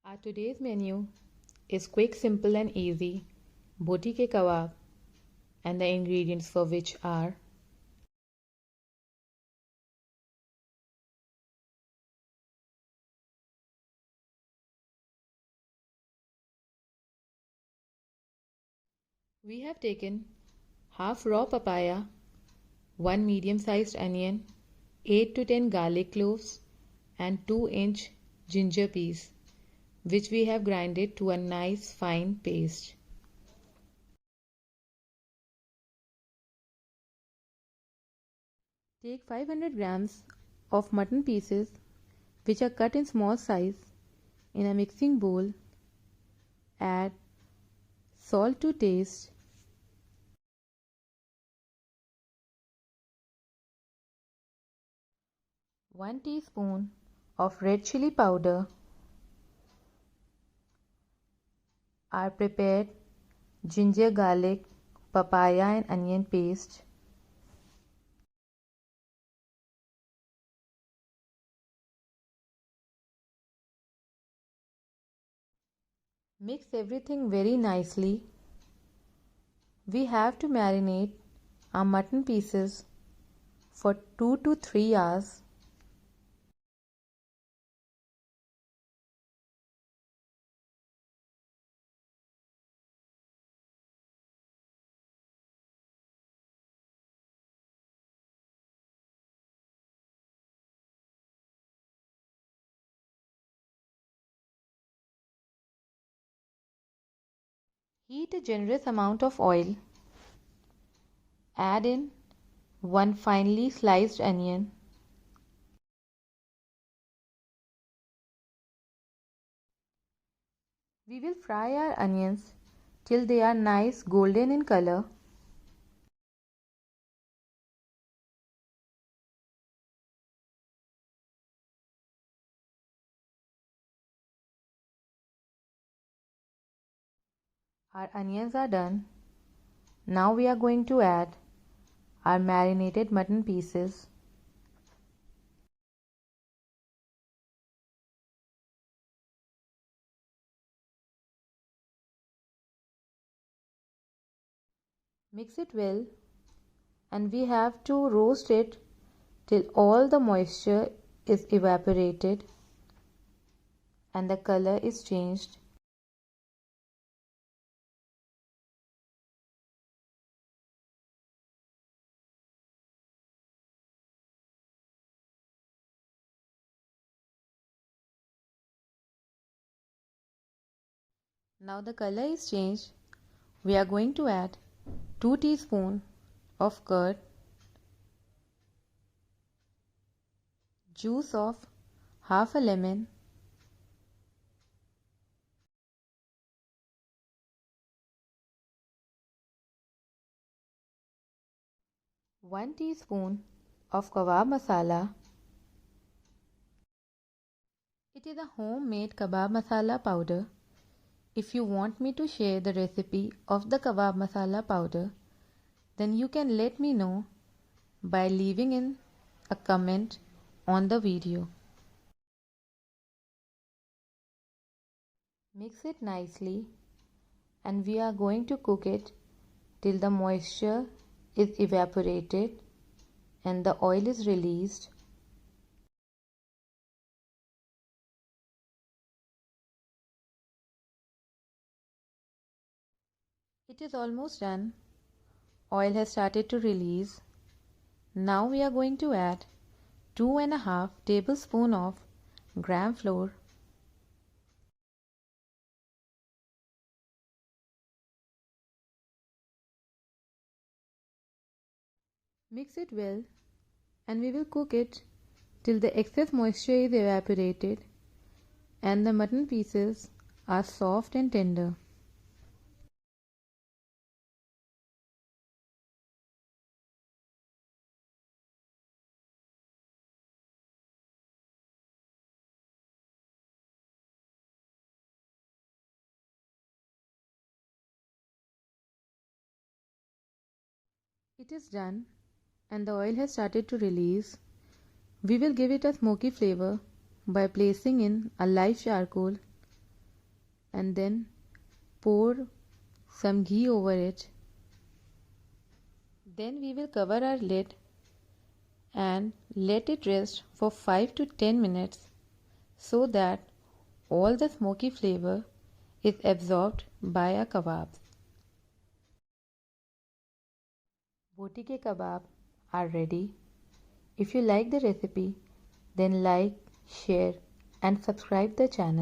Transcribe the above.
Our today's menu is quick, simple and easy Boti ke kebab, and the ingredients for which are we have taken half raw papaya, 1 medium-sized onion, 8 to 10 garlic cloves and 2-inch ginger peas, which we have grinded to a nice fine paste. Take 500 grams of mutton pieces which are cut in small size in a mixing bowl. Add salt to taste, 1 teaspoon of red chili powder, our prepared ginger, garlic, papaya and onion paste, mix everything very nicely. We have to marinate our mutton pieces for 2 to 3 hours. Heat a generous amount of oil. Add in 1 finely sliced onion. We will fry our onions till they are nice golden in color. Our onions are done. Now we are going to add our marinated mutton pieces. Mix it well and we have to roast it till all the moisture is evaporated and the color is changed. Now the color is changed. We are going to add 2 teaspoons of curd, juice of half a lemon, 1 teaspoon of kebab masala. It is a homemade kebab masala powder. If you want me to share the recipe of the kebab masala powder, then you can let me know by leaving in a comment on the video. Mix it nicely and we are going to cook it till the moisture is evaporated and the oil is released. It is almost done. Oil has started to release. Now we are going to add 2.5 tablespoons of gram flour, mix it well and we will cook it till the excess moisture is evaporated and the mutton pieces are soft and tender. It is done and the oil has started to release. We will give it a smoky flavor by placing in a live charcoal and then pour some ghee over it. Then we will cover our lid and let it rest for 5 to 10 minutes so that all the smoky flavor is absorbed by our kebabs. Boti ke kebab are ready. If you like the recipe, then like, share and subscribe the channel.